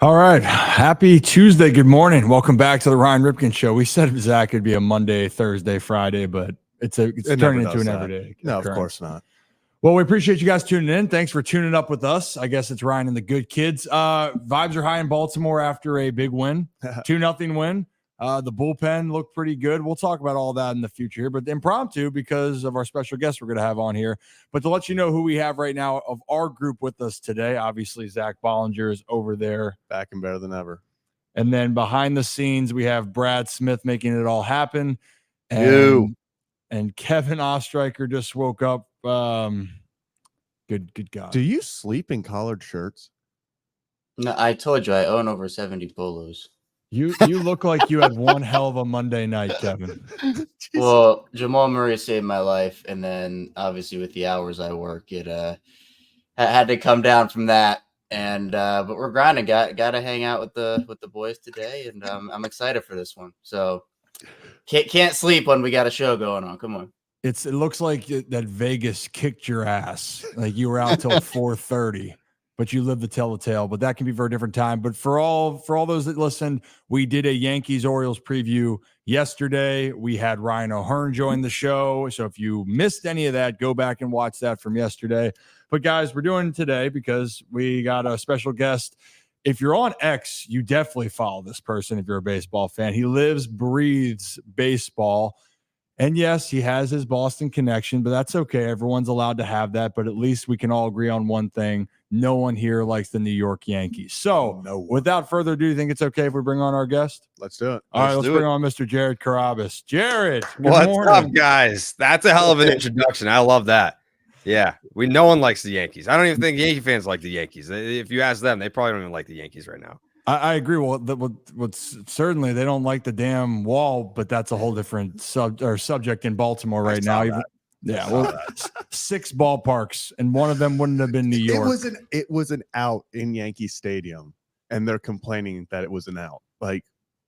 All right. Happy Tuesday. Good morning. Welcome back to the Ryan Ripken Show. We said Zach it'd be a Monday, Thursday, Friday, but it's turning into an everyday. No, occurrence. of course not. Well, we appreciate you guys tuning in. Thanks for tuning up with us. I guess it's Ryan and the good kids. Vibes are high in Baltimore after a big win, 2-0 win. The bullpen looked pretty good. We'll talk about all that in the future here, but impromptu because of our special guest we're going to have on here. But to let you know who we have right now of our group with us today, obviously Zach Bollinger is over there. Back and better than ever. And then behind the scenes, we have Brad Smith making it all happen. And Kevin Ostreicher just woke up. Good God. Do you sleep in collared shirts? No, I told you I own over 70 polos. You look like you had one hell of a Monday night, Kevin. Well, Jamal Murray saved my life, and then obviously with the hours I work, it had to come down from that. And but we're grinding. Got to hang out with the boys today, and I'm excited for this one. So can't sleep when we got a show going on. Come on. It looks like that Vegas kicked your ass. Like you were out till 4:30, but you lived to tell the tale. But that can be for a different time. But for all those that listened, we did a Yankees-Orioles preview yesterday. We had Ryan O'Hearn join the show. So if you missed any of that, go back and watch that from yesterday. But guys, we're doing it today because we got a special guest. If you're on X, you definitely follow this person if you're a baseball fan. He lives, breathes baseball. And yes, he has his Boston connection, but that's okay. Everyone's allowed to have that, but at least we can all agree on one thing. No one here likes the New York Yankees. So without further ado, do you think it's okay if we bring on our guest? Let's do it. All right, let's bring on Mr. Jared Carrabis. Jared, what's up, guys? That's a hell of an introduction. I love that. Yeah, no one likes the Yankees. I don't even think Yankee fans like the Yankees. If you ask them, they probably don't even like the Yankees right now. I agree. Well, certainly they don't like the damn wall, but that's a whole different subject in Baltimore right now. Yeah, well, 6 ballparks, and one of them wouldn't have been New York. It was an out in Yankee Stadium, and they're complaining that it was an out. Like,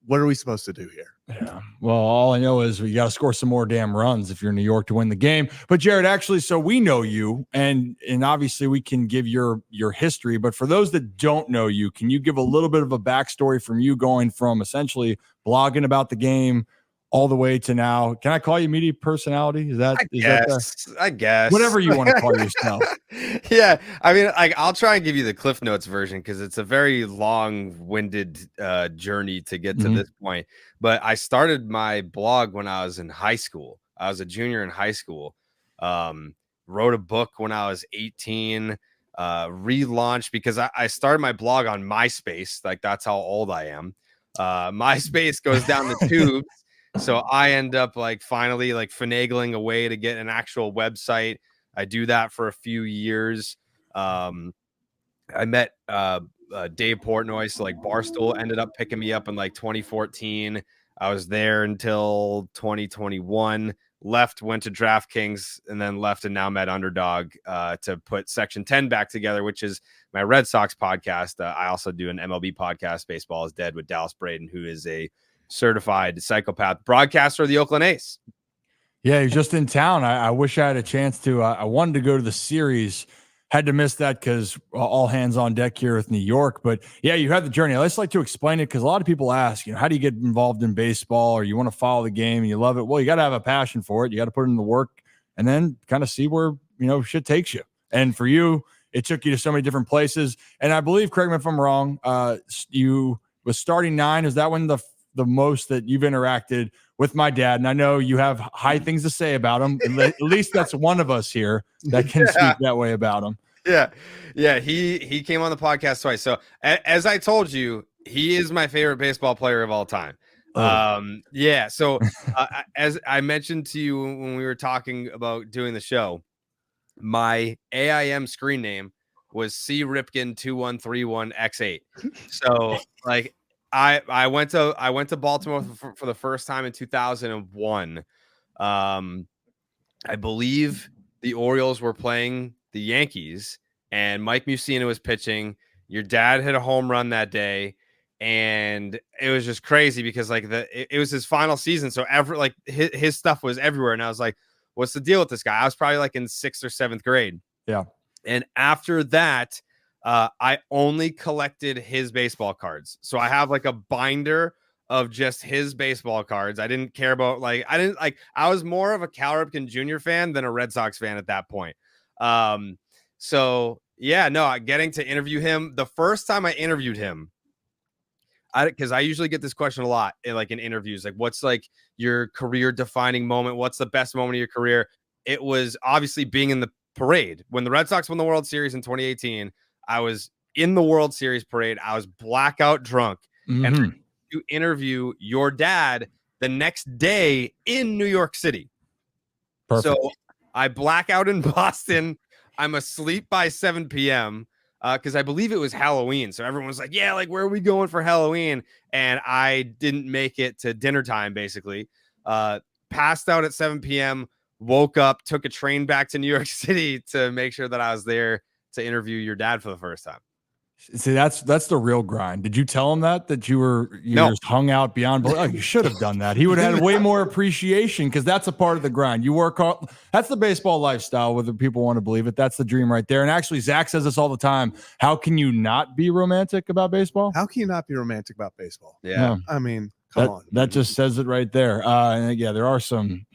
what are we supposed to do here? Yeah. Well, all I know is we got to score some more damn runs if you're New York to win the game. But Jared, actually, so we know you, and obviously we can give your history. But for those that don't know you, can you give a little bit of a backstory from you going from essentially blogging about the game all the way to now? Can I call you media personality? I guess whatever you want to call yourself. Yeah, I mean, I'll try and give you the Cliff Notes version because it's a very long-winded journey to get to this point. But I started my blog when I was in high school. I was a junior in high school. Wrote a book when I was 18. Relaunched because I started my blog on MySpace. Like that's how old I am. MySpace goes down the tubes. So I end up finally finagling a way to get an actual website. I do that for a few years. I met Dave Portnoy, so Barstool ended up picking me up in 2014. I was there until 2021. Left, went to DraftKings, and then left, and now met Underdog to put Section 10 back together, which is my Red Sox podcast. I also do an MLB podcast, Baseball is Dead, with Dallas Braden, who is a certified psychopath broadcaster of the Oakland A's. Yeah, he's just in town. I wish I had a chance to. I wanted to go to the series. Had to miss that because all hands on deck here with New York. But yeah, you had the journey. I just like to explain it because a lot of people ask, how do you get involved in baseball, or you want to follow the game and you love it? Well, you got to have a passion for it. You got to put in the work and then kind of see where, shit takes you. And for you, it took you to so many different places. And I believe, correct me if I'm wrong, you was starting 9. Is that when the most that you've interacted with my dad? And I know you have high things to say about him. At least that's one of us here that can speak that way about him. Yeah. He came on the podcast twice. So as I told you, he is my favorite baseball player of all time. So as I mentioned to you when we were talking about doing the show, my AIM screen name was C Ripken 2131X8. So I went to Baltimore for the first time in 2001. I believe the Orioles were playing the Yankees, and Mike Mussina was pitching. Your dad hit a home run that day, and it was just crazy because it was his final season, so his stuff was everywhere. And I was like, "What's the deal with this guy?" I was probably in 6th or 7th grade. Yeah. And after that, I only collected his baseball cards. So I have like a binder of just his baseball cards. I didn't care about I was more of a Cal Ripken Jr. fan than a Red Sox fan at that point. So yeah, no, getting to interview him. The first time I interviewed him, because I usually get this question a lot in interviews, like what's like your career defining moment? What's the best moment of your career? It was obviously being in the parade when the Red Sox won the World Series in 2018. I was in the World Series parade. I was blackout drunk, and to interview your dad the next day in New York City. Perfect. So I black out in Boston. I'm asleep by 7 p.m. Because I believe it was Halloween. So everyone was like, yeah, like, where are we going for Halloween? And I didn't make it to dinner time, basically. Passed out at 7 p.m., woke up, took a train back to New York City to make sure that I was there to interview your dad for the first time. See, that's the real grind. Did you tell him that you No. just hung out beyond? Oh, you should have done that. He would have had way more appreciation, because that's a part of the grind. You work hard. That's the baseball lifestyle, whether people want to believe it. That's the dream right there. And actually, Zach says this all the time. How can you not be romantic about baseball? How can you not be romantic about baseball? Yeah. No. I mean, come on. That just says it right there. And yeah, there are some.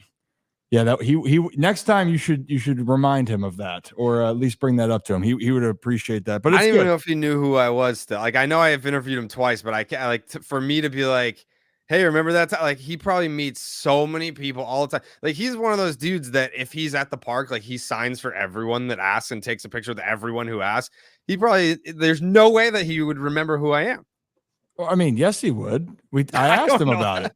Yeah, that he next time you should remind him of that, or at least bring that up to him. He would appreciate that. But I it's don't good. even know if he knew who I was still. Like, I know I have interviewed him twice, but I can't for me to be like, hey, remember that time? Like, he probably meets so many people all the time. Like, he's one of those dudes that if he's at the park, like, he signs for everyone that asks and takes a picture with everyone who asks. There's no way that he would remember who I am. Well, I mean, yes, he would. I asked him about it.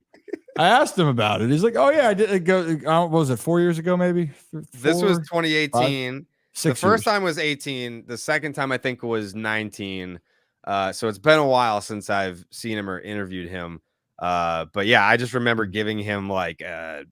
I asked him about it. He's like, "Oh yeah, I did go. What was it? 4 years ago, maybe." This was 2018. The first time was 18. The second time I think was 19. So it's been a while since I've seen him or interviewed him. But yeah, I just remember giving him like a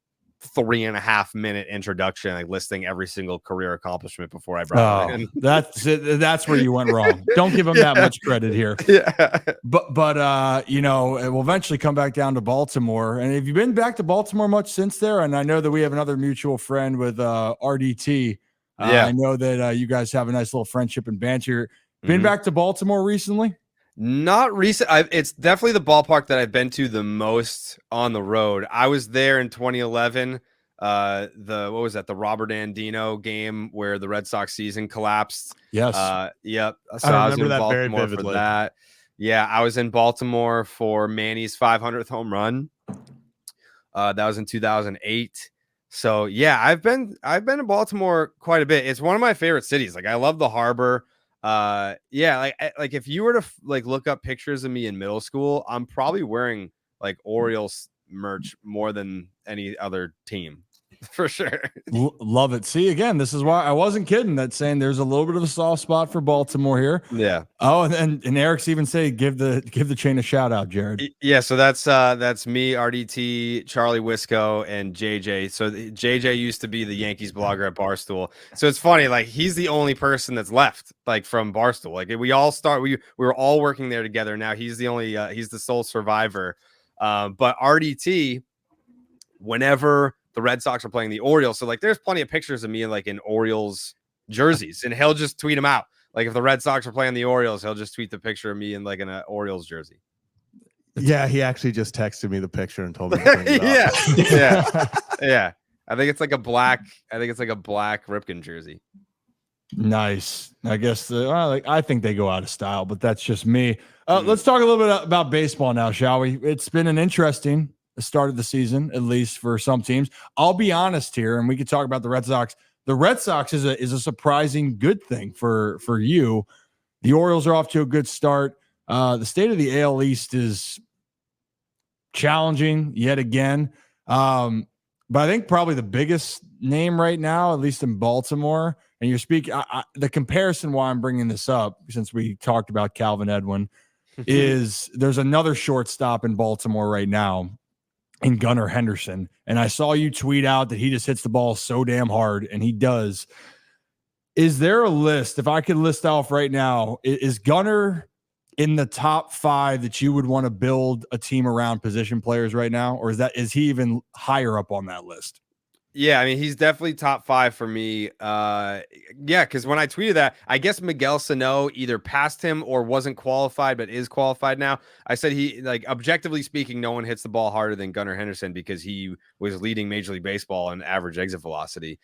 3.5 minute introduction, like listing every single career accomplishment before I brought him in. That's it. That's where you went wrong. Don't give him that much credit here. Yeah. But you know, it will eventually come back down to Baltimore. And have you been back to Baltimore much since there? And I know that we have another mutual friend with RDT. Yeah. I know that you guys have a nice little friendship and banter. Been back to Baltimore recently? Not recent. It's definitely the ballpark that I've been to the most on the road. I was there in 2011. What was that? The Robert Andino game where the Red Sox season collapsed. Yes. Yep. So I was in Baltimore for that. Yeah, I was in Baltimore for Manny's 500th home run. That was in 2008. So yeah, I've been to Baltimore quite a bit. It's one of my favorite cities. Like, I love the harbor. Yeah, like if you were to look up pictures of me in middle school, I'm probably wearing like Orioles merch more than any other team for sure. Love it. See, again, this is why I wasn't kidding. That saying there's a little bit of a soft spot for Baltimore here. Yeah. Oh, and Eric's even say give the chain a shout out, Jared. Yeah. So that's me, RDT, Charlie Wisco, and JJ. So JJ used to be the Yankees blogger at Barstool. So it's funny, like, he's the only person that's left, like, from Barstool. Like, we were all working there together. Now he's the only he's the sole survivor. But RDT, whenever the Red Sox are playing the Orioles, so like there's plenty of pictures of me in Orioles jerseys, and he'll just tweet them out. Like, if the Red Sox are playing the Orioles, he'll just tweet the picture of me in like an Orioles jersey. Yeah, he actually just texted me the picture and told me to bring it up. Yeah. I think it's like a black Ripken jersey. Nice. I guess I think they go out of style, but that's just me. Let's talk a little bit about baseball now, shall we? It's been an interesting start of the season, at least for some teams. I'll be honest here, and we could talk about the Red Sox. The Red Sox is a surprising good thing for you. The Orioles are off to a good start. The state of the AL East is challenging yet again. But I think probably the biggest name right now, at least in Baltimore, and you're speaking, the comparison why I'm bringing this up, since we talked about Calvin Edwin, is there's another shortstop in Baltimore right now in Gunnar Henderson. And I saw you tweet out that he just hits the ball so damn hard, and he does. Is there a list, if I could list off right now, is Gunnar in the top 5 that you would want to build a team around position players right now? Or is he even higher up on that list? Yeah, I mean, he's definitely top 5 for me. Yeah, because when I tweeted that, I guess Miguel Sano either passed him or wasn't qualified, but is qualified now. I said he, like, objectively speaking, no one hits the ball harder than Gunnar Henderson because he was leading Major League Baseball in average exit velocity.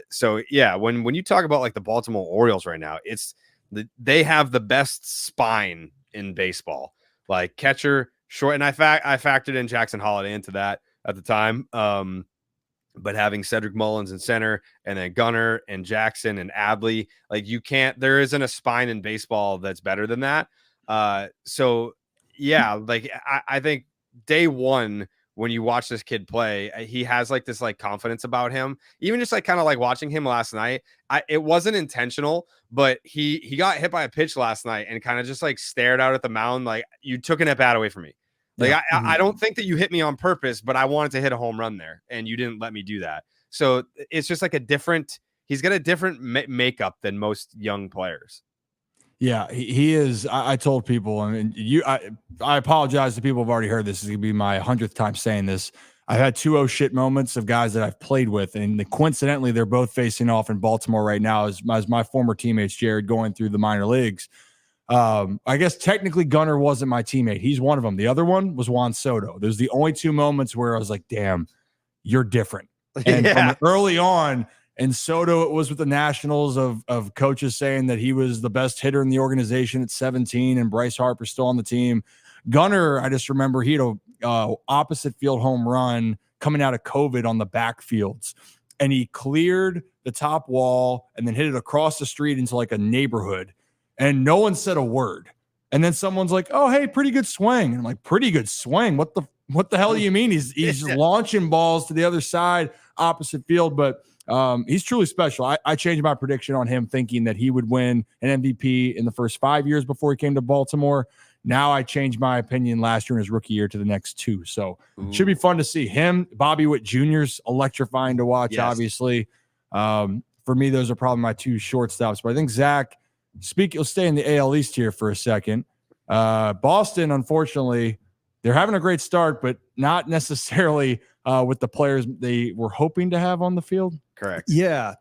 So yeah, when you talk about like the Baltimore Orioles right now, they have the best spine in baseball, like catcher, short, and I factored in Jackson Holiday into that at the time. But having Cedric Mullins in center and then Gunnar and Jackson and Adley, like there isn't a spine in baseball that's better than that. So yeah, like I think day one, when you watch this kid play, he has like this like confidence about him. Even just like kind of like watching him last night, it wasn't intentional, but he got hit by a pitch last night and kind of just like stared out at the mound like, you took an at bat away from me. Like, yeah. I don't think that you hit me on purpose, but I wanted to hit a home run there, and you didn't let me do that. So it's just like he's got a different makeup than most young players. Yeah, he is. I told people, and I apologize to people who've already heard this. This is going to be my 100th time saying this. I've had 2-0 shit moments of guys that I've played with, and coincidentally, they're both facing off in Baltimore right now as my former teammates, Jared, going through the minor leagues. I guess technically Gunnar wasn't my teammate. He's one of them. The other one was Juan Soto. There's the only 2 moments where I was like, damn, you're different. And from early on, and Soto, it was with the Nationals of coaches saying that he was the best hitter in the organization at 17 and Bryce Harper still on the team. Gunnar, I just remember he had a opposite field home run coming out of COVID on the backfields. And he cleared the top wall and then hit it across the street into like a neighborhood. And no one said a word. And then someone's like, "Oh, hey, pretty good swing." And I'm like, "Pretty good swing? What the hell do you mean?" He's just launching balls to the other side, opposite field. But he's truly special. I changed my prediction on him, thinking that he would win an MVP in the first 5 years before he came to Baltimore. Now I changed my opinion last year in his rookie year to the next 2. So it should be fun to see him. Bobby Witt Jr.'s electrifying to watch, obviously. For me, those are probably my 2 shortstops. But I think Zach, you'll stay in the AL East here for a second. Boston, unfortunately, they're having a great start, but not necessarily with the players they were hoping to have on the field. Correct. Yeah,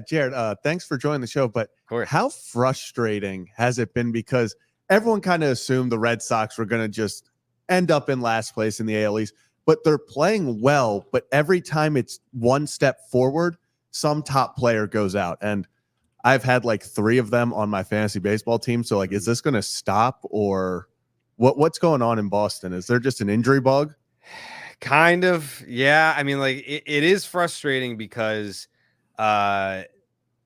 Jared, thanks for joining the show. But how frustrating has it been? Because everyone kind of assumed the Red Sox were going to just end up in last place in the AL East, but they're playing well. But every time it's one step forward, some top player goes out. And I've had like 3 of them on my fantasy baseball team. So like, is this going to stop, or what's going on in Boston? Is there just an injury bug? Kind of. Yeah. I mean, like it is frustrating because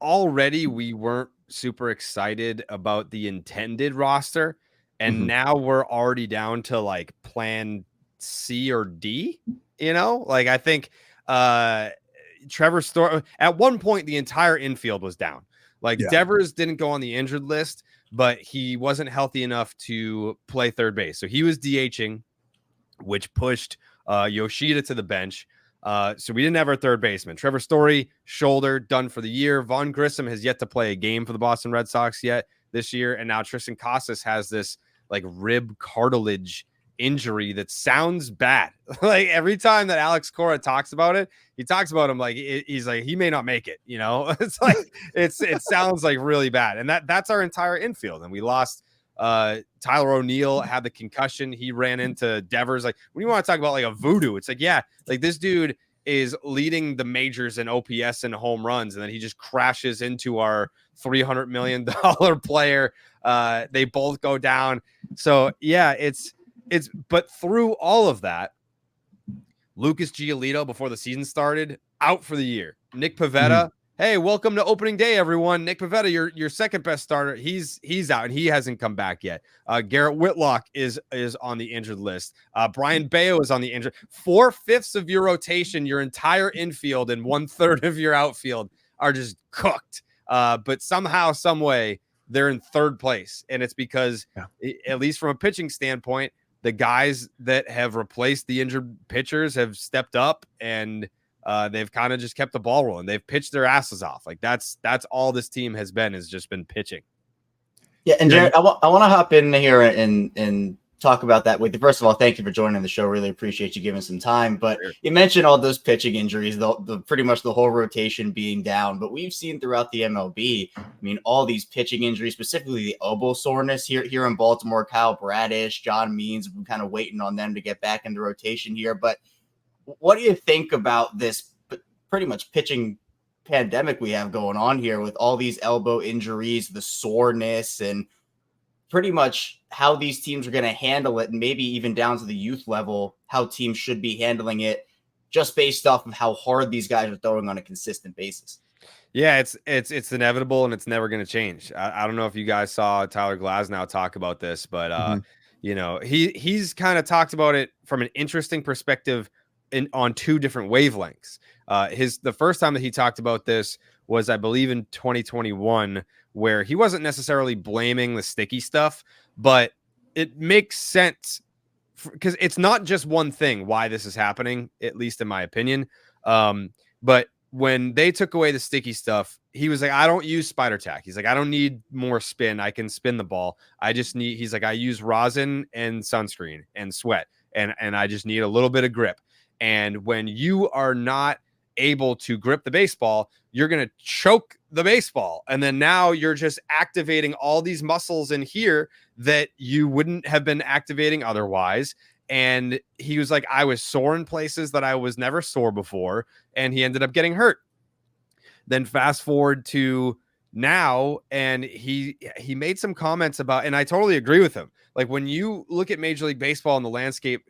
already we weren't super excited about the intended roster. And now we're already down to like plan C or D, like I think Trevor Story at one point, the entire infield was down. Like Devers didn't go on the injured list, but he wasn't healthy enough to play third base. So he was DHing, which pushed Yoshida to the bench. So we didn't have our third baseman. Trevor Story, shoulder, done for the year. Vaughn Grissom has yet to play a game for the Boston Red Sox yet this year. And now Tristan Casas has this like rib cartilage injury that sounds bad. Like every time that Alex Cora talks about it, he talks about him like he's like he may not make it. It's like it sounds like really bad. And that's our entire infield. And we lost Tyler O'Neill, had the concussion. He ran into Devers. Like when you want to talk about like a voodoo, it's like like this dude is leading the majors in OPS and home runs, and then he just crashes into our $300 million player. They both go down. So but through all of that, Lucas Giolito, before the season started, out for the year. Nick Pivetta, hey, welcome to opening day, everyone. Nick Pivetta, your second best starter. He's out, and he hasn't come back yet. Garrett Whitlock is on the injured list. Brian Bayo is on the injured. 4/5 of your rotation, your entire infield, and 1/3 of your outfield are just cooked. But somehow, some way, they're in third place, and it's because, at least from a pitching standpoint, the guys that have replaced the injured pitchers have stepped up, and they've kind of just kept the ball rolling. They've pitched their asses off. Like that's all this team has just been pitching. Yeah, and Jared, I want to hop in here and talk about that with you. First of all, thank you for joining the show. Really appreciate you giving some time. But you mentioned all those pitching injuries, the pretty much the whole rotation being down. But we've seen throughout the MLB, I mean, all these pitching injuries, specifically the elbow soreness here in Baltimore. Kyle Bradish, John Means, we're kind of waiting on them to get back in the rotation here. But what do you think about this pretty much pitching pandemic we have going on here with all these elbow injuries, the soreness, and pretty much how these teams are going to handle it, and maybe even down to the youth level, how teams should be handling it just based off of how hard these guys are throwing on a consistent basis? Yeah, it's inevitable, and it's never going to change. I don't know if you guys saw Tyler Glasnow talk about this, but you know, he's kind of talked about it from an interesting perspective on two different wavelengths. The first time that he talked about this was, I believe, in 2021, where he wasn't necessarily blaming the sticky stuff, but it makes sense because it's not just one thing why this is happening, at least in my opinion. But when they took away the sticky stuff, he was like, I don't use spider tack. He's like, I don't need more spin. I can spin the ball. He's like, I use rosin and sunscreen and sweat, and I just need a little bit of grip. And when you are not able to grip the baseball, you're going to choke the baseball. And then now you're just activating all these muscles in here that you wouldn't have been activating otherwise. And he was like, I was sore in places that I was never sore before. And he ended up getting hurt. Then fast forward to now, and he made some comments about, and I totally agree with him. Like, when you look at Major League Baseball and the landscape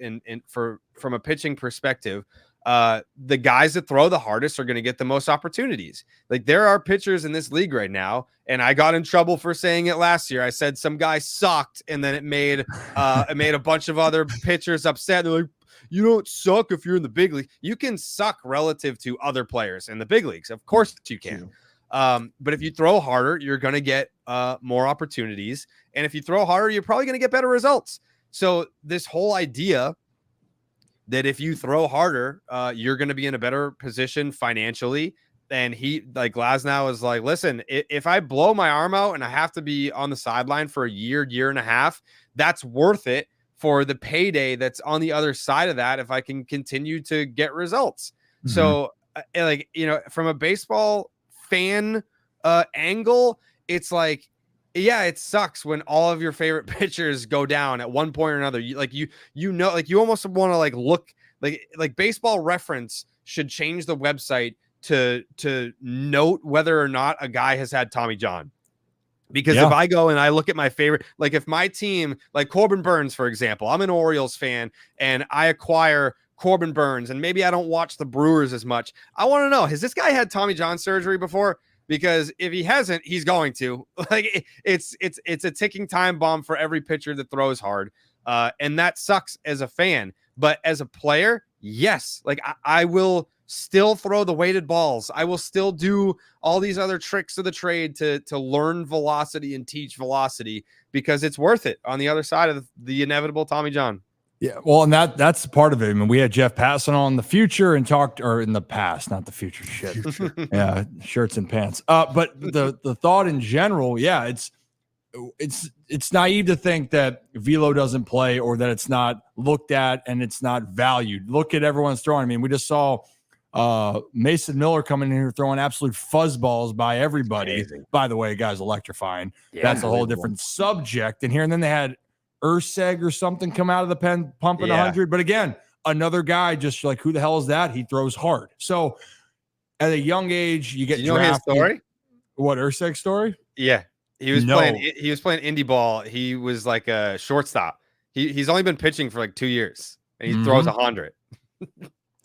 from a pitching perspective, the guys that throw the hardest are going to get the most opportunities. Like, there are pitchers in this league right now, and I got in trouble for saying it last year. I said some guy sucked, and then it made a bunch of other pitchers upset. They're like, you don't suck if you're in the big league. You can suck relative to other players in the big leagues. Of course you can. But if you throw harder, you're going to get more opportunities. And if you throw harder, you're probably going to get better results. So this whole idea that if you throw harder, you're going to be in a better position financially. And Glasnow is like, listen, if I blow my arm out and I have to be on the sideline for a year and a half, that's worth it for the payday that's on the other side of that if I can continue to get results. Mm-hmm. So, from a baseball fan angle, it's like, yeah, it sucks when all of your favorite pitchers go down at one point or another. You almost want to look like Baseball Reference should change the website to note whether or not a guy has had Tommy John. Because if I go and I look at my favorite, like if my team, like Corbin Burns, for example, I'm an Orioles fan and I acquire Corbin Burns and maybe I don't watch the Brewers as much. I want to know, has this guy had Tommy John surgery before? Because if he hasn't, he's going to. It's a ticking time bomb for every pitcher that throws hard. And that sucks as a fan. But as a player, yes, I will still throw the weighted balls. I will still do all these other tricks of the trade to learn velocity and teach velocity because it's worth it on the other side of the inevitable Tommy John. Yeah, well, and that's part of it. I mean, we had Jeff Passan on the future and talked, or in the past, not the future shit. Yeah, shirts and pants. But the thought in general, yeah, it's naive to think that velo doesn't play or that it's not looked at and it's not valued. Look at everyone's throwing. I mean, we just saw Mason Miller coming in here throwing absolute fuzzballs by everybody. Amazing. By the way, guys, electrifying. Yeah, that's a whole different subject in here. And then they had Urseg or something come out of the pen pumping 100. But again, another guy just like, who the hell is that? He throws hard. So at a young age, you get drafted. His story? What, Urseg's story? Yeah. He was playing indie ball. He was like a shortstop. He's only been pitching for like 2 years and he throws 100.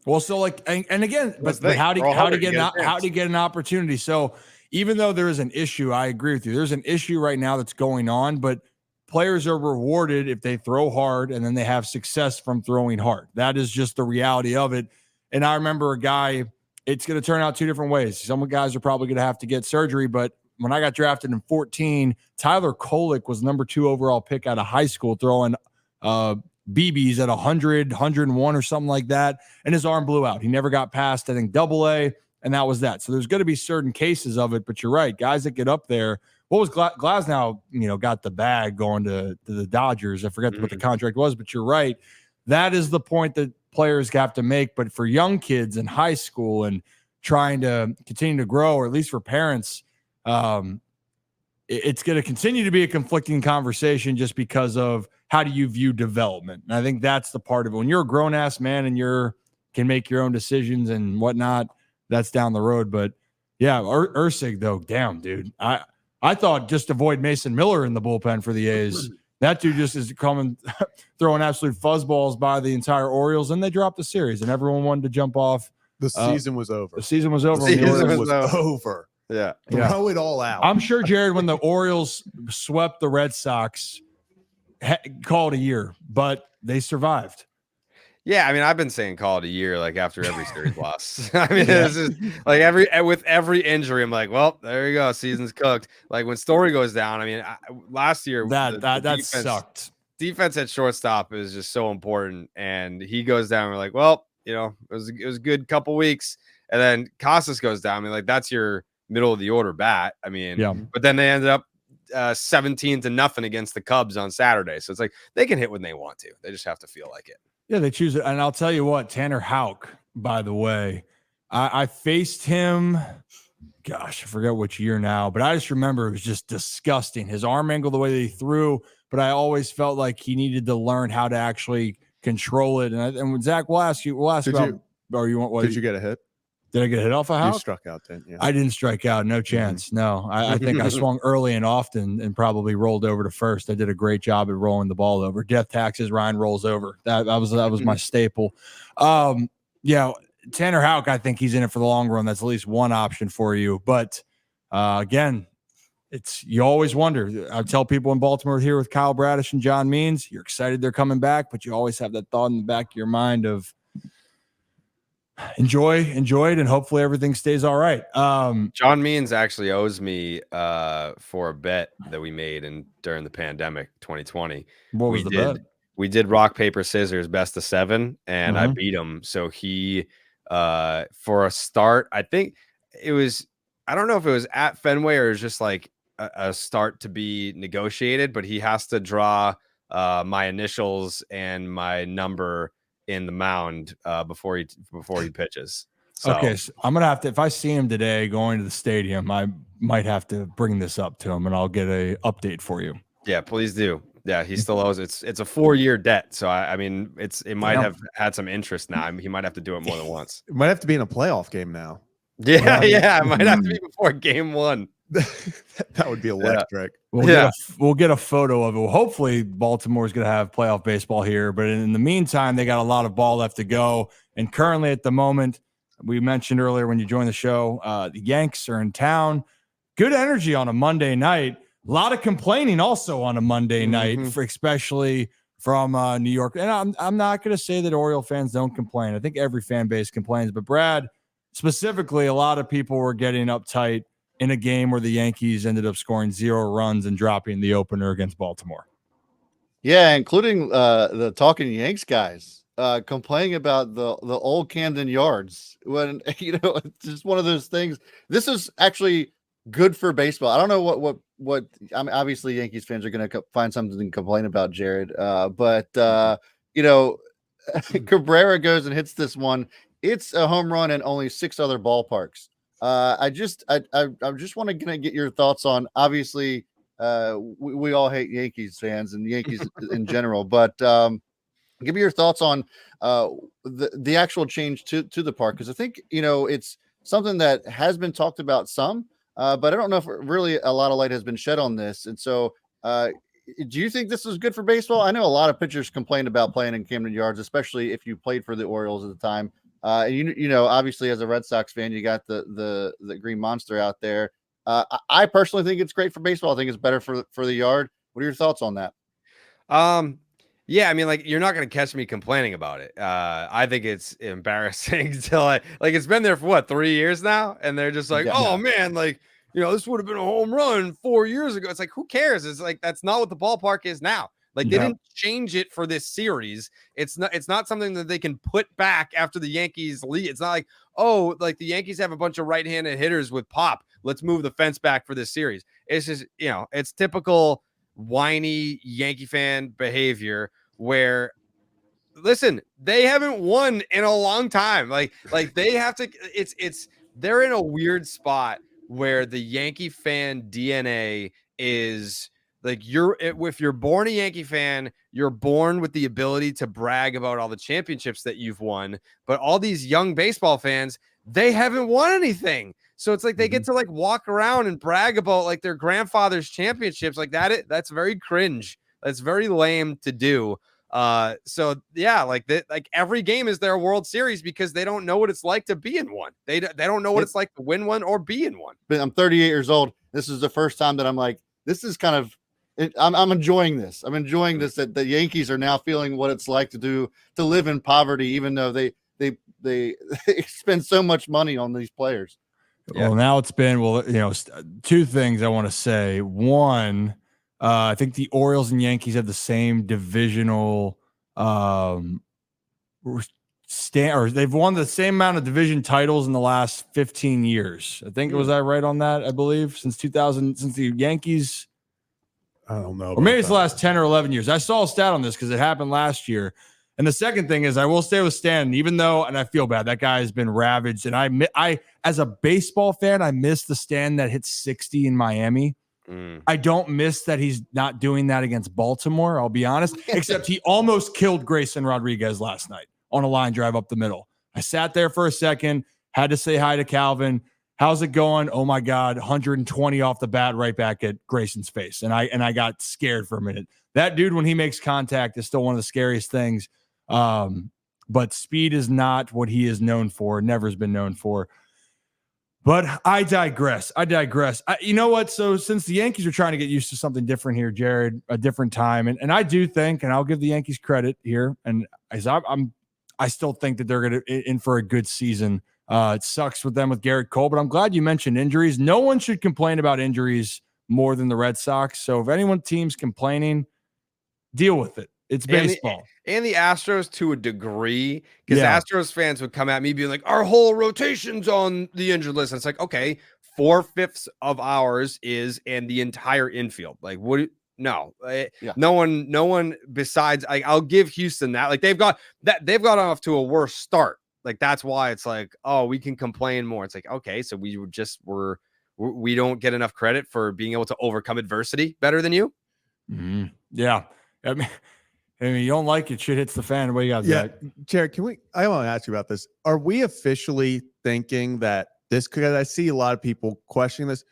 Well, so and again, but how do you get an opportunity? So even though there is an issue, I agree with you. There's an issue right now that's going on, but players are rewarded if they throw hard and then they have success from throwing hard. That is just the reality of it. And I remember a guy, it's going to turn out two different ways. Some guys are probably going to have to get surgery, but when I got drafted in 2014, Tyler Kolek was number 2 overall pick out of high school, throwing BBs at 100, 101 or something like that. And his arm blew out. He never got past, I think, AA, and that was that. So there's going to be certain cases of it, but you're right. Guys that get up there, what was Glasnow, got the bag going to the Dodgers. I forget what the contract was, but you're right. That is the point that players have to make. But for young kids in high school and trying to continue to grow, or at least for parents, it's going to continue to be a conflicting conversation just because of how do you view development. And I think that's the part of it. When you're a grown-ass man and can make your own decisions and whatnot, that's down the road. But, yeah, Ursig, though, damn, dude. I thought just avoid Mason Miller in the bullpen for the A's. That dude just is coming, throwing absolute fuzzballs by the entire Orioles, and they dropped the series, and everyone wanted to jump off. The season was over. The season was over. The season was over. Yeah. Throw it all out. I'm sure, Jared, when the Orioles swept the Red Sox, call it a year, but they survived. Yeah, I mean, I've been saying call it a year, like after every series loss. I mean, this is like with every injury, I'm like, well, there you go, season's cooked. Like when Story goes down, I mean, last year that defense, sucked. Defense at shortstop is just so important, and he goes down. We're like, well, it was a good couple weeks, and then Casas goes down. I mean, like that's your middle of the order bat. I mean, yeah. But then they ended up 17-0 against the Cubs on Saturday. So it's like they can hit when they want to. They just have to feel like it. Yeah, they choose it. And I'll tell you what, Tanner Houck, by the way, I faced him, gosh, I forget which year now, but I just remember it was just disgusting. His arm angle, the way that he threw, but I always felt like he needed to learn how to actually control it. And when Zach, we'll ask about, did you get a hit? Did I get a hit off a house? You struck out, didn't you? I didn't strike out. No chance. No, I think I swung early and often and probably rolled over to first. I did a great job at rolling the ball over. Death taxes, Ryan rolls over. That was my staple. Yeah, Tanner Houck, I think he's in it for the long run. That's at least one option for you. But again, you always wonder. I tell people in Baltimore here with Kyle Bradish and John Means, you're excited they're coming back, but you always have that thought in the back of your mind of, enjoy it, and hopefully everything stays all right. John Means actually owes me for a bet that we made during the pandemic 2020. What was the bet? We did rock, paper, scissors, best of 7, and I beat him. So he for a start, I think it was, I don't know if it was at Fenway or it was just like a start to be negotiated, but he has to draw my initials and my number in the mound before he pitches. So. Okay, so I'm gonna have to, if I see him today going to the stadium, I might have to bring this up to him, and I'll get a update for you. Yeah, please do. Yeah, he still owes. It's a 4-year debt, so I mean, it might have had some interest now. I mean, he might have to do it more than once. It might have to be in a playoff game now. Yeah, it might have to be before game 1. That would be electric. Yeah. We'll get a photo of it. Well, hopefully Baltimore is going to have playoff baseball here, but in the meantime, they got a lot of ball left to go. And currently at the moment, we mentioned earlier when you joined the show, the Yanks are in town. Good energy on a Monday night. A lot of complaining also on a Monday night, especially from New York. And I'm not going to say that Oriole fans don't complain. I think every fan base complains, but Brad, specifically, a lot of people were getting uptight in a game where the Yankees ended up scoring 0 runs and dropping the opener against Baltimore. Yeah, including the Talking Yanks guys complaining about the old Camden Yards. When it's just one of those things. This is actually good for baseball. I don't know what I mean, obviously Yankees fans are going to find something to complain about, Jared. But Cabrera goes and hits this one. It's a home run in only 6 other ballparks. I just want to get your thoughts on, obviously we all hate Yankees fans and Yankees in general, but give me your thoughts on the actual change to the park, because I think it's something that has been talked about some, but I don't know if really a lot of light has been shed on this. And so do you think this is good for baseball? I know a lot of pitchers complained about playing in Camden Yards, especially if you played for the Orioles at the time. Obviously as a Red Sox fan, you got the Green Monster out there. I personally think it's great for baseball. I think it's better for the yard. What are your thoughts on that? Yeah, I mean, like, you're not going to catch me complaining about it. I think it's embarrassing until it's been there for what, 3 years now, and they're just like, man, like, this would have been a home run 4 years ago. It's like, who cares? It's like, that's not what the ballpark is now. Like, they didn't change it for this series. It's not something that they can put back after the Yankees lead. It's not like, the Yankees have a bunch of right-handed hitters with pop. let's move the fence back for this series. It's just, it's typical whiny Yankee fan behavior where, listen, they haven't won in a long time. Like they have to, they're in a weird spot where the Yankee fan DNA is like, if you're born a Yankee fan, you're born with the ability to brag about all the championships that you've won. But all these young baseball fans, they haven't won anything. So it's like they get to like walk around and brag about like their grandfather's championships like that. That's very cringe. That's very lame to do. So yeah, like every game is their World Series because they don't know what it's like to be in one. They don't know what it's like to win one or be in one. But I'm 38 years old. This is the first time that I'm like, this is kind of, I'm enjoying this. I'm enjoying this, that the Yankees are now feeling what it's like to live in poverty, even though they spend so much money on these players. Well, now it's been, two things I want to say. One, I think the Orioles and Yankees have the same divisional or they've won the same amount of division titles in the last 15 years. I think was I right on that? I believe since 2000, since the Yankees. I don't know. Or maybe it's the last 10 or 11 years. I saw a stat on this because it happened last year. And the second thing is I will stay with Stan, even though, and I feel bad, that guy has been ravaged. And I as a baseball fan, I miss the Stan that hit 60 in Miami. I don't miss that he's not doing that against Baltimore, I'll be honest, except he almost killed Grayson Rodriguez last night on a line drive up the middle. I sat there for a second, had to say hi to Calvin. How's it going? Oh my God, 120 off the bat right back at Grayson's face. And I got scared for a minute. That dude, when he makes contact, is still one of the scariest things. But speed is not what he is known for, never has been known for. But I digress. You know what? So since the Yankees are trying to get used to something different here, Jared, a different time, and I do think, and I'll give the Yankees credit here, and as I still think that they're going to in for a good season. It sucks with them with Garrett Cole, but I'm glad you mentioned injuries. No one should complain about injuries more than the Red Sox. So if team's complaining, deal with it. It's baseball. And the Astros to a degree, because Astros fans would come at me being like, our whole rotation's on the injured list. And it's like, okay, 4/5 of ours is and the entire infield. Like, what? No, no one besides. I'll give Houston that. Like they've got off to a worse start. Like that's why it's like, oh, we can complain more. It's like, okay, so we don't get enough credit for being able to overcome adversity better than you. Mm-hmm. Yeah, I mean, you don't like it, shit hits the fan. What you got? Yeah, Jared, I want to ask you about this. Are we officially thinking that this? Because I see a lot of people questioning this.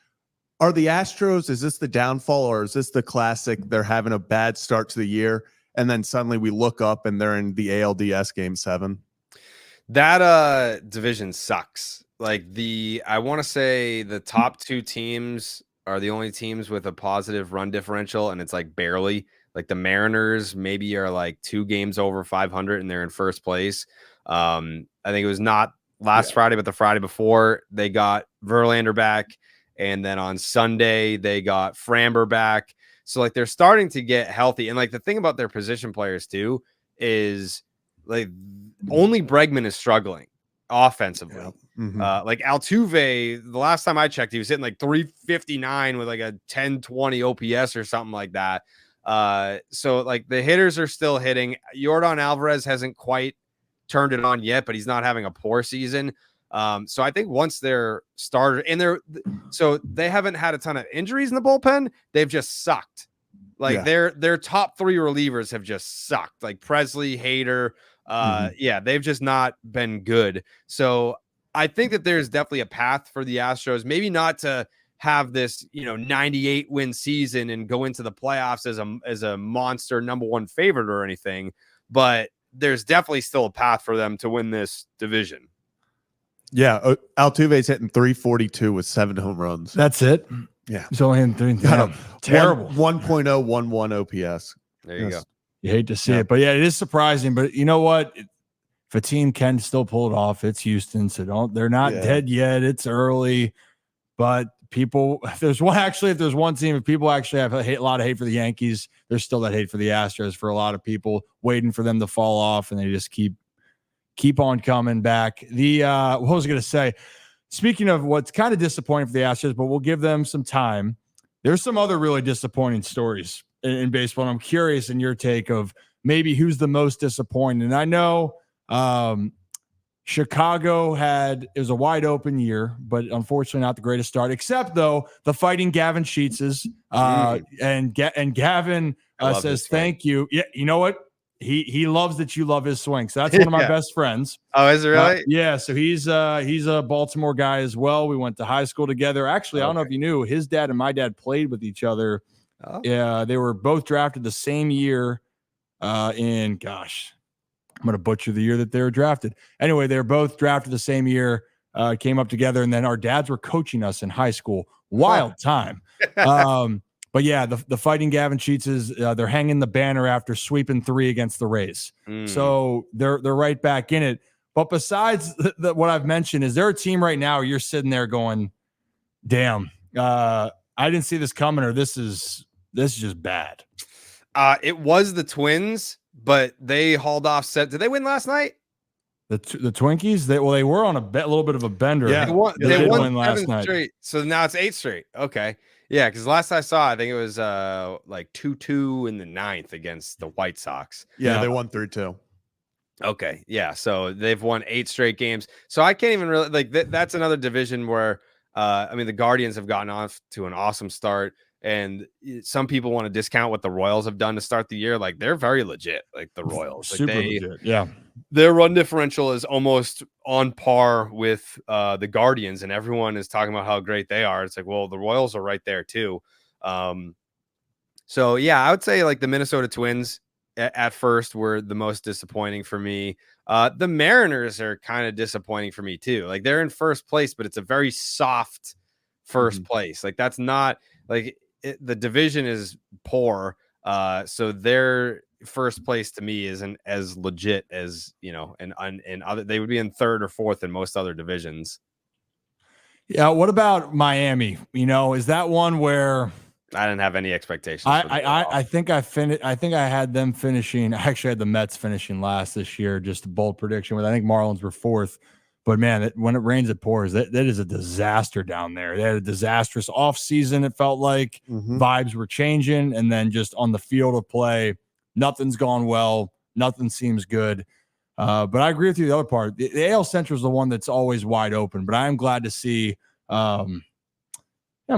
Are the Astros? Is this the downfall, or is this the classic? They're having a bad start to the year, and then suddenly we look up and they're in the ALDS Game 7. That division sucks. Like I want to say the top two teams are the only teams with a positive run differential, and it's like barely. Like the Mariners maybe are like 2 games over 500 and they're in first place. I think it was not last Friday, but the Friday before they got Verlander back. And then on Sunday, they got Framber back. So like they're starting to get healthy. And like the thing about their position players too is like only Bregman is struggling offensively. Yeah. Mm-hmm. Like Altuve, the last time I checked, he was hitting like 359 with like a 1020 OPS or something like that. So like the hitters are still hitting. Yordan Alvarez hasn't quite turned it on yet, but he's not having a poor season. So I think once they're started and so they haven't had a ton of injuries in the bullpen. They've just sucked. Like their top 3 relievers have just sucked. Like Presley, Hader. They've just not been good. So I think that there's definitely a path for the Astros, maybe not to have this, 98 win season and go into the playoffs as a monster number 1 favorite or anything, but there's definitely still a path for them to win this division. Yeah, Altuve's hitting 342 with 7 home runs. That's it. Yeah, he's only in 3. Terrible. 1.011 OPS. There you go. You hate to see it, but yeah, it is surprising. But you know what? If a team can still pull it off, it's Houston. So they're not dead yet. It's early, but people, if there's one team, if people actually have a lot of hate for the Yankees, there's still that hate for the Astros for a lot of people waiting for them to fall off, and they just keep on coming back. What was I going to say? speaking of what's kind of disappointing for the Astros, but we'll give them some time. There's some other really disappointing stories in baseball. And I'm curious in your take of maybe who's the most disappointing. And I know Chicago it was a wide open year, but unfortunately not the greatest start, except though the Fighting Gavin Sheetses and Gavin says, thank you. Yeah. You know what? He loves that you love his swing. So that's one of my best friends. Oh, is it really? Yeah. So he's a Baltimore guy as well. We went to high school together. Actually, I don't know if you knew, his dad and my dad played with each other. Oh. Yeah. They were both drafted the same year I'm going to butcher the year that they were drafted. Anyway, they were both drafted the same year, came up together, and then our dads were coaching us in high school. Wild time. But yeah, the Fighting Gavin Sheetses, they're hanging the banner after sweeping 3 against the Rays. So they're right back in it. But besides what I've mentioned, is there a team right now where you're sitting there going, damn, I didn't see this coming, or this is just bad? It was the Twins, but they hauled off set. Did they win last night? The Twinkies? They were on a little bit of a bender. Yeah, they won last night. Straight. So now it's 8 straight. Okay. Yeah, because last I saw, I think it was like 2-2 in the 9th against the White Sox. Yeah, they won 3-2. Okay. Yeah. So they've won 8 straight games. So I can't even really that's another division where the Guardians have gotten off to an awesome start. And some people want to discount what the Royals have done to start the year. Like, they're very legit, like the Royals. Super legit. Yeah. Their run differential is almost on par with the Guardians, and everyone is talking about how great they are. It's like, well, the Royals are right there too. So yeah, I would say like the Minnesota Twins at first were the most disappointing for me. The Mariners are kind of disappointing for me too. Like, they're in first place, but it's a very soft first place. Like, that's not like the division is poor. So their first place to me isn't as legit as, and other, they would be in 3rd or 4th in most other divisions. Yeah. What about Miami? Is that one where I didn't have any expectations? I think I had them finishing. I actually had the Mets finishing last this year. Just a bold prediction. I think Marlins were 4th. But man, when it rains, it pours. That is a disaster down there. They had a disastrous offseason. It felt like vibes were changing, and then just on the field of play, nothing's gone well. Nothing seems good. But I agree with you. The other part, the AL Central is the one that's always wide open. But I am glad to see. I'm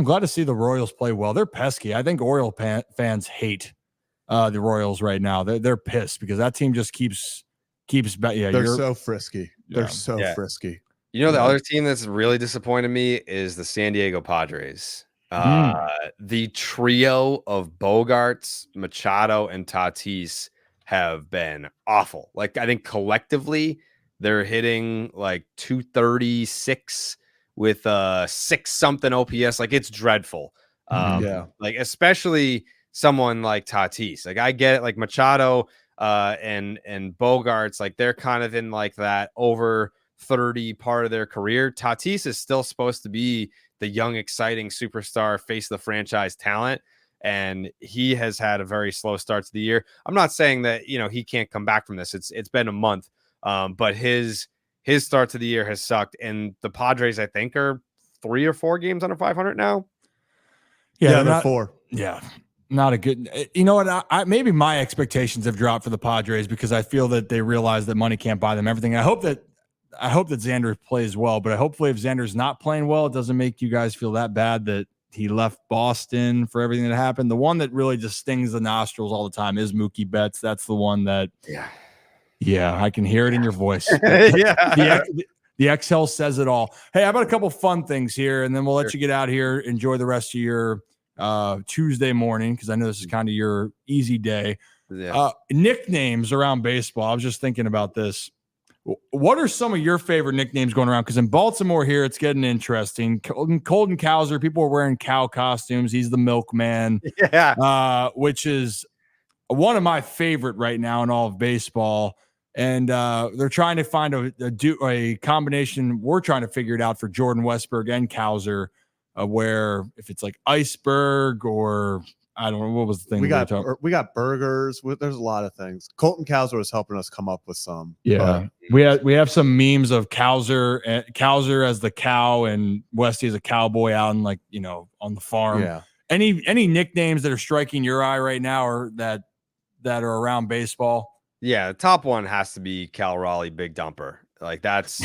glad to see the Royals play well. They're pesky. I think Oriole fans hate the Royals right now. They're pissed because that team just keeps. Yeah, they're so frisky. They're so frisky. The other team that's really disappointed me is the San Diego Padres. The trio of Bogarts, Machado, and Tatis have been awful. Like, I think collectively they're hitting like 236 with 6-something OPS. Like, it's dreadful. Like, especially someone like Tatis. Like, I get it. Like, Machado and Bogarts, like, they're kind of in like that over 30 part of their career. Tatis is still supposed to be the young, exciting superstar, face of the franchise talent, and he has had a very slow start to the year. I'm not saying that he can't come back from this. It's been a month, but his start to the year has sucked. And the Padres, I think, are 3 or 4 games under 500 now. Yeah, they're 4. Yeah. Not a good, what? Maybe my expectations have dropped for the Padres because I feel that they realize that money can't buy them everything. I hope that Xander plays well, but hopefully if Xander's not playing well, it doesn't make you guys feel that bad that he left Boston for everything that happened. The one that really just stings the nostrils all the time is Mookie Betts. That's the one that, I can hear it in your voice. The Excel says it all. Hey, how about a couple fun things here, and then we'll let you get out here, enjoy the rest of your Tuesday morning, because I know this is kind of your easy day. Nicknames around baseball. I was just thinking about this. What are some of your favorite nicknames going around? Because in Baltimore here, it's getting interesting. Colton Cowser, people are wearing cow costumes. He's the milkman, which is one of my favorite right now in all of baseball. And they're trying to find a combination. We're trying to figure it out for Jordan Westburg and Cowser, where if it's like iceberg or I don't know what was the thing we got burgers. There's a lot of things. Colton Cowser was helping us come up with some. Yeah, we have some memes of Cowser as the cow and Westy as a cowboy out in on the farm. Yeah. Any nicknames that are striking your eye right now or that are around baseball? Yeah, the top one has to be Cal Raleigh Big Dumper. Like that's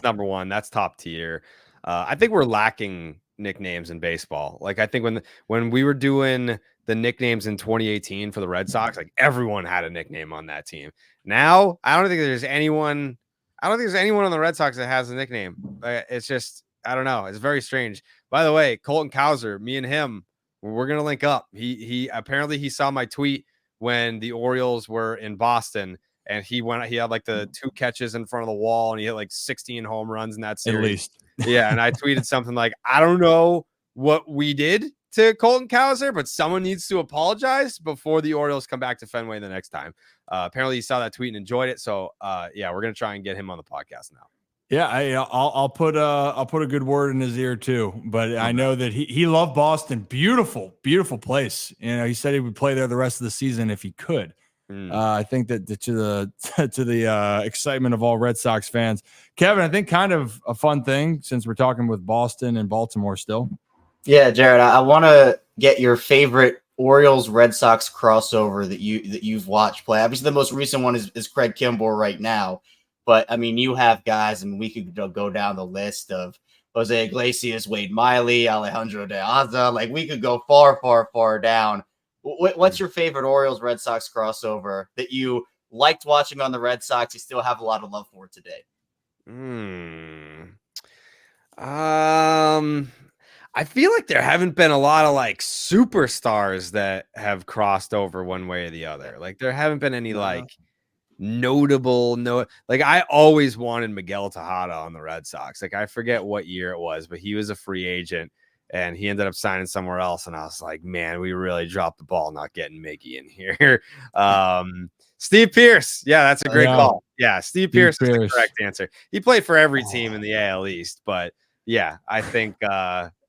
number one. That's top tier. I think we're lacking nicknames in baseball. Like I think when we were doing the nicknames in 2018 for the Red Sox, like everyone had a nickname on that team. Now I don't think there's anyone on the Red Sox that has a nickname. It's just I don't know. It's very strange. By the way, Colton Cowser, me and him, we're gonna link up. He apparently he saw my tweet when the Orioles were in Boston. And he had like the 2 catches in front of the wall and he hit like 16 home runs in that series. At least. Yeah. And I tweeted something like, I don't know what we did to Colton Cowser, but someone needs to apologize before the Orioles come back to Fenway the next time. Apparently he saw that tweet and enjoyed it. So yeah, we're going to try and get him on the podcast now. Yeah, I'll put a good word in his ear too. But I know that he loved Boston. Beautiful, beautiful place. He said he would play there the rest of the season if he could. I think that to the excitement of all Red Sox fans, Kevin, I think kind of a fun thing since we're talking with Boston and Baltimore still. Yeah, Jared, I want to get your favorite Orioles-Red Sox crossover that you've watched play. Obviously, the most recent one is Craig Kimbrell right now, but I mean, you have guys, and we could go down the list of Jose Iglesias, Wade Miley, Alejandro De Aza. Like we could go far, far, far down. What's your favorite Orioles-Red Sox crossover that you liked watching on the Red Sox? You still have a lot of love for today. I feel like there haven't been a lot of like superstars that have crossed over one way or the other. Like there haven't been any like notable. Like I always wanted Miguel Tejada on the Red Sox. Like I forget what year it was, but he was a free agent. And he ended up signing somewhere else. And I was like, man, we really dropped the ball not getting Miggy in here. Steve Pearce. Yeah, that's a great call. Yeah, Steve Pearce is the correct answer. He played for every team in the AL East. But yeah, I think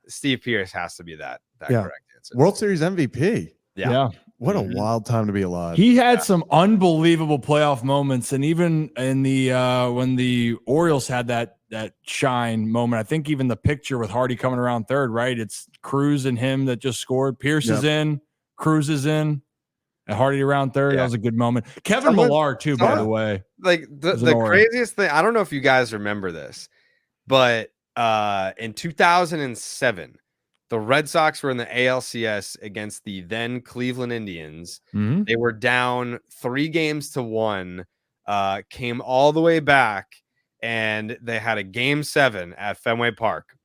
Steve Pearce has to be that correct answer. World Series MVP. Yeah. What a wild time to be alive. He had some unbelievable playoff moments. And even in the when the Orioles had that shine moment, I think even the picture with Hardy coming around third, right? It's Cruz and him that just scored. Pierce is in, Cruz is in, and Hardy around third. That was a good moment. Kevin Millar too, by the way. Like the craziest thing, I don't know if you guys remember this, but in 2007, the Red Sox were in the ALCS against the then Cleveland Indians. Mm-hmm. They were down 3-1, came all the way back, and they had a Game 7 at Fenway Park.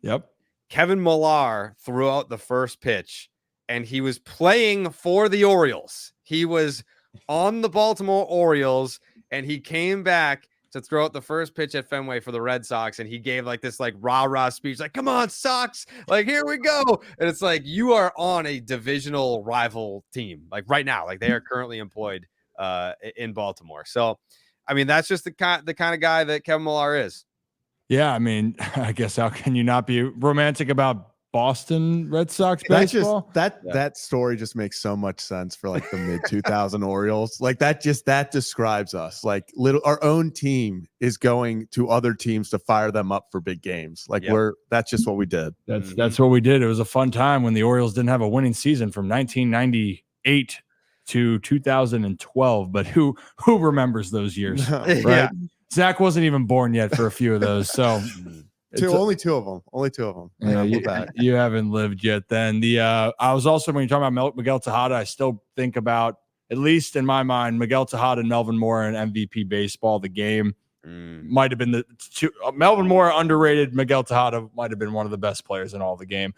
Yep. Kevin Millar threw out the first pitch, and he was playing for the Orioles. He was on the Baltimore Orioles, and he came back to throw out the first pitch at Fenway for the Red Sox, and he gave like this like rah-rah speech, like, come on, Sox, like, here we go. And it's like, you are on a divisional rival team, like right now, like they are currently employed in Baltimore. So, I mean, that's just the kind of guy that Kevin Millar is. Yeah, I mean, I guess how can you not be romantic about Boston Red Sox baseball? That story just makes so much sense for like the mid 2000 Orioles. Like that describes us. Like our own team is going to other teams to fire them up for big games. Like that's just what we did. That's what we did. It was a fun time when the Orioles didn't have a winning season from 1998 to 2012. But who remembers those years? Right? Yeah. Zach wasn't even born yet for a few of those. So only two of them. Yeah, you haven't lived yet. Then I was also, when you're talking about Miguel Tejada, I still think about, at least in my mind, Miguel Tejada, Melvin Moore, and MVP baseball. The game might have been the two. Melvin Moore underrated. Miguel Tejada might have been one of the best players in all the game.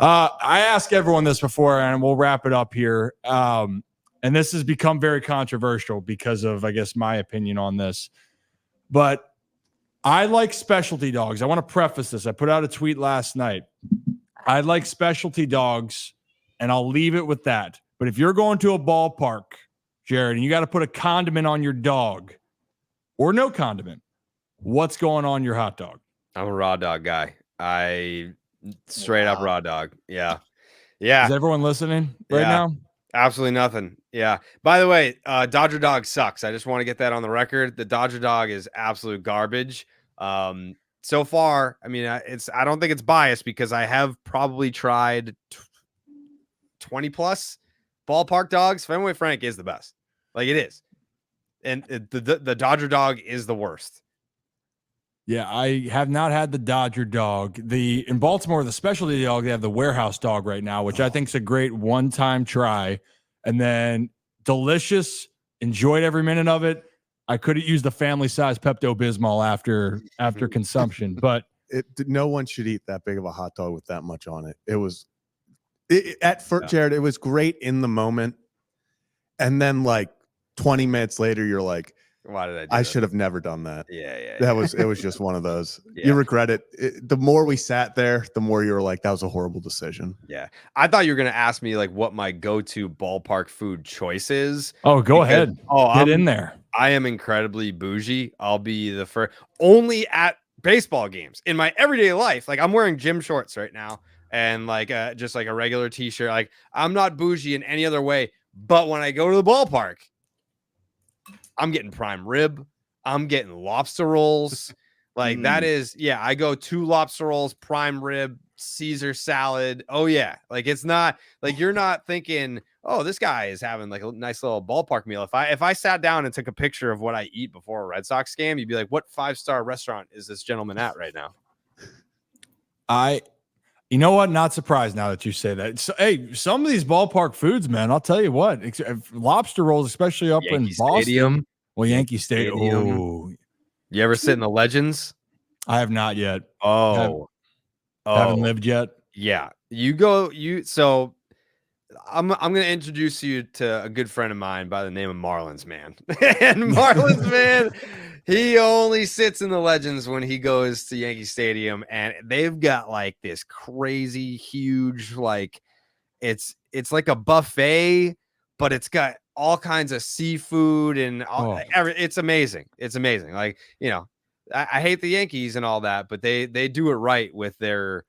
I asked everyone this before, and we'll wrap it up here. And this has become very controversial because of, I guess, my opinion on this. But I like specialty dogs. I want to preface this. I put out a tweet last night. I like specialty dogs, and I'll leave it with that. But if you're going to a ballpark, Jared, and you got to put a condiment on your dog or no condiment, what's going on your hot dog? I'm a raw dog guy. Straight up raw dog. Yeah. Yeah. Is everyone listening right now? Absolutely nothing. Yeah. By the way, Dodger Dog sucks. I just want to get that on the record. The Dodger Dog is absolute garbage. So far, I mean, I don't think it's biased because I have probably tried 20 plus ballpark dogs. Fenway Frank is the best. Like it is. And the Dodger Dog is the worst. Yeah, I have not had the Dodger Dog. In Baltimore, the specialty dog, they have the Warehouse Dog right now, which I think is a great one-time try. And then delicious, enjoyed every minute of it. I could have used the family-size Pepto-Bismol after consumption, but no one should eat that big of a hot dog with that much on it. It was at first, Jared, it was great in the moment. And then like 20 minutes later, you're like, why did I do I that? should have never done that. Yeah. It was just one of those. Yeah. You regret it. The more we sat there, the more you were like, that was a horrible decision. Yeah. I thought you were going to ask me like what my go-to ballpark food choice is. Oh, go ahead. Get in there. I am incredibly bougie. I'll be the first only at baseball games. In my everyday life, like I'm wearing gym shorts right now and like just like a regular t-shirt. Like I'm not bougie in any other way, but when I go to the ballpark, I'm getting prime rib. I'm getting lobster rolls. Like that is, I go 2 lobster rolls, prime rib, Caesar salad. Oh yeah. Like it's not like you're not thinking, oh, this guy is having like a nice little ballpark meal. If I sat down and took a picture of what I eat before a Red Sox game, you'd be like, what 5-star restaurant is this gentleman at right now? You know what? Not surprised now that you say that. So, hey, some of these ballpark foods, man, I'll tell you what, lobster rolls, especially up Yankee in Boston. Stadium. Well, Yankee Stadium. Oh, you ever sit in the Legends? I have not yet. Oh, haven't lived yet. Yeah, so I'm going to introduce you to a good friend of mine by the name of Marlins Man. And Marlins Man, he only sits in the Legends when he goes to Yankee Stadium, and they've got like this crazy huge, like it's like a buffet, but it's got all kinds of seafood and it's amazing. It's amazing. Like, you know, I hate the Yankees and all that, but they do it right with their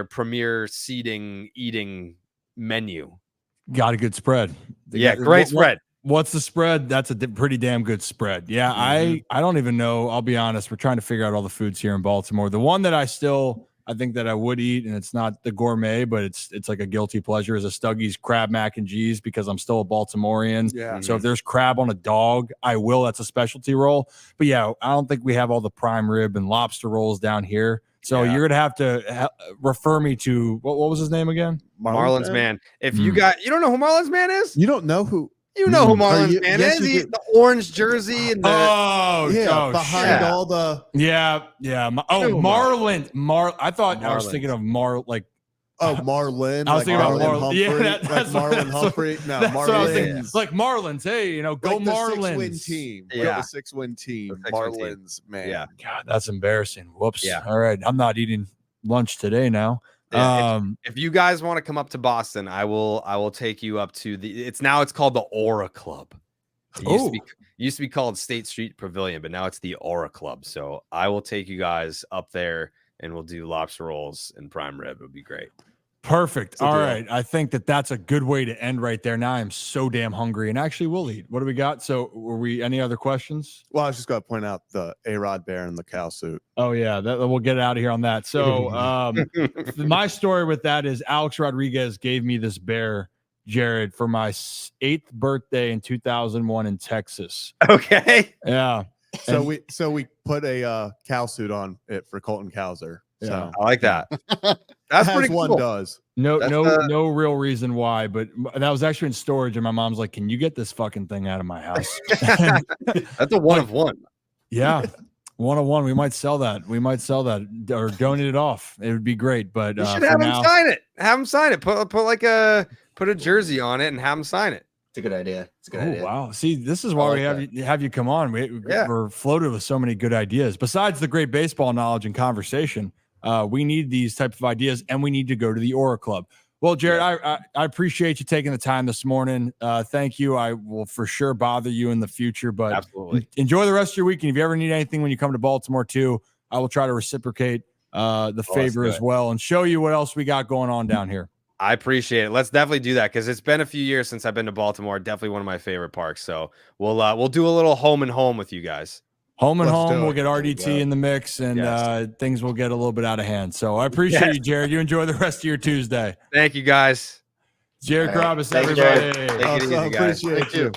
premier seating eating menu. Got a good spread. Great spread. What's the spread? That's a pretty damn good spread. Yeah, I don't even know. I'll be honest. We're trying to figure out all the foods here in Baltimore. The one that I think that I would eat, and it's not the gourmet, but it's like a guilty pleasure, is a Stuggy's crab mac and cheese because I'm still a Baltimorean. Yeah. So if there's crab on a dog, I will. That's a specialty roll. But yeah, I don't think we have all the prime rib and lobster rolls down here. So you're gonna have to refer me to what was his name again? Marlins Man. If you don't know who Marlins Man is, you don't know who. You know who Marlins Man is. The orange jersey and the behind all the Marlin. I thought I was thinking of Marlin. I was thinking about Marlin Humphrey. Yeah, that's Marlin Humphrey. No, Marlins. Like Marlins. Hey, go like Marlins. 6-win team. Yeah, the 6-win team. Marlins, man. Yeah. God, that's embarrassing. Whoops. Yeah. All right, I'm not eating lunch today now. Yeah, if you guys want to come up to Boston, I will take you up to it's called the Aura Club. It used to be called State Street Pavilion, but now it's the Aura Club. So I will take you guys up there and we'll do lobster rolls and prime rib. It'll be great. Perfect. All right. I think that's a good way to end right there. Now I'm so damn hungry and actually we'll eat. What do we got? So any other questions? Well, I was just going to point out the A-Rod bear and the cow suit. Oh yeah. We'll get out of here on that. So my story with that is Alex Rodriguez gave me this bear, Jared, for my 8th birthday in 2001 in Texas. Okay. Yeah. So we put a cow suit on it for Colton Cowser. Yeah. So I like that. That's pretty cool. One does. No real reason why, but that was actually in storage, and my mom's like, "Can you get this fucking thing out of my house?" That's a one of one. Yeah, 101. We might sell that. Or donate it off. It would be great. But you should have him sign it. Have him sign it. Put a jersey on it and have him sign it. It's a good idea. Idea. Wow. See, this is why we have you come on. We're floated with so many good ideas. Besides the great baseball knowledge and conversation, we need these type of ideas, and we need to go to the Aura Club. Well, Jared, I appreciate you taking the time this morning. Thank you. I will for sure bother you in the future, but absolutely enjoy the rest of your week. And if you ever need anything when you come to Baltimore too, I will try to reciprocate the favor as well and show you what else we got going on down here. I appreciate it. Let's definitely do that because it's been a few years since I've been to Baltimore. Definitely one of my favorite parks. So we'll do a little home and home with you guys. Home and Let's home, do we'll it. get There we RDT go. in the mix, and Yes. things will get a little bit out of hand. So I appreciate you, Jared. You enjoy the rest of your Tuesday. Thank you, guys. Jared All right. Carrabis, Thanks, everybody. Jared. Take it easy, guys. Appreciate you.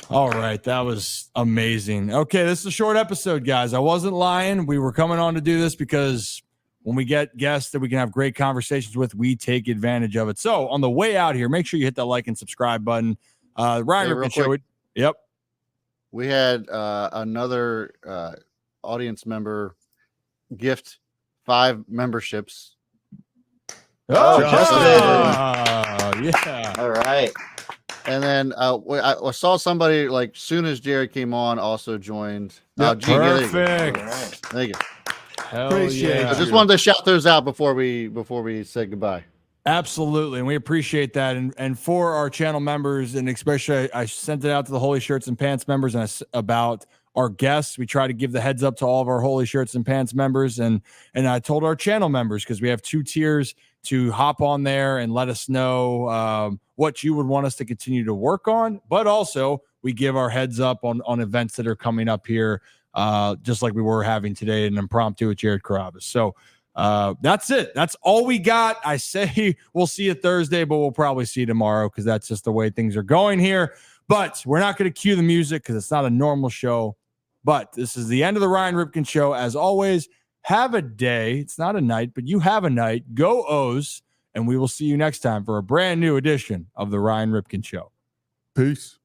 All right, that was amazing. Okay, this is a short episode, guys. I wasn't lying. We were coming on to do this because when we get guests that we can have great conversations with, we take advantage of it. So on the way out here, make sure you hit that like and subscribe button. Ryan Ripken Show. Yep. We had another audience member gift 5 memberships. Oh, Justin. yeah. All right. And then I saw somebody like soon as Jared came on also joined. Yep, Gene, yeah, perfect. All right. Thank you. Hell Appreciate yeah. I just wanted to shout those out before we said goodbye. Absolutely. And we appreciate that. And for our channel members, and especially I sent it out to the Holy Shirts and Pants members about our guests. We try to give the heads up to all of our Holy Shirts and Pants members. And I told our channel members, because we have 2 tiers, to hop on there and let us know what you would want us to continue to work on. But also we give our heads up on events that are coming up here, just like we were having today, an impromptu with Jared Carrabis. So that's it. That's all we got. I say we'll see you Thursday, but we'll probably see you tomorrow because that's just the way things are going here. But we're not going to cue the music because it's not a normal show. But this is the end of the Ryan Ripken Show. As always, have a day. It's not a night, but you have a night. Go O's, and we will see you next time for a brand new edition of the Ryan Ripken Show. Peace.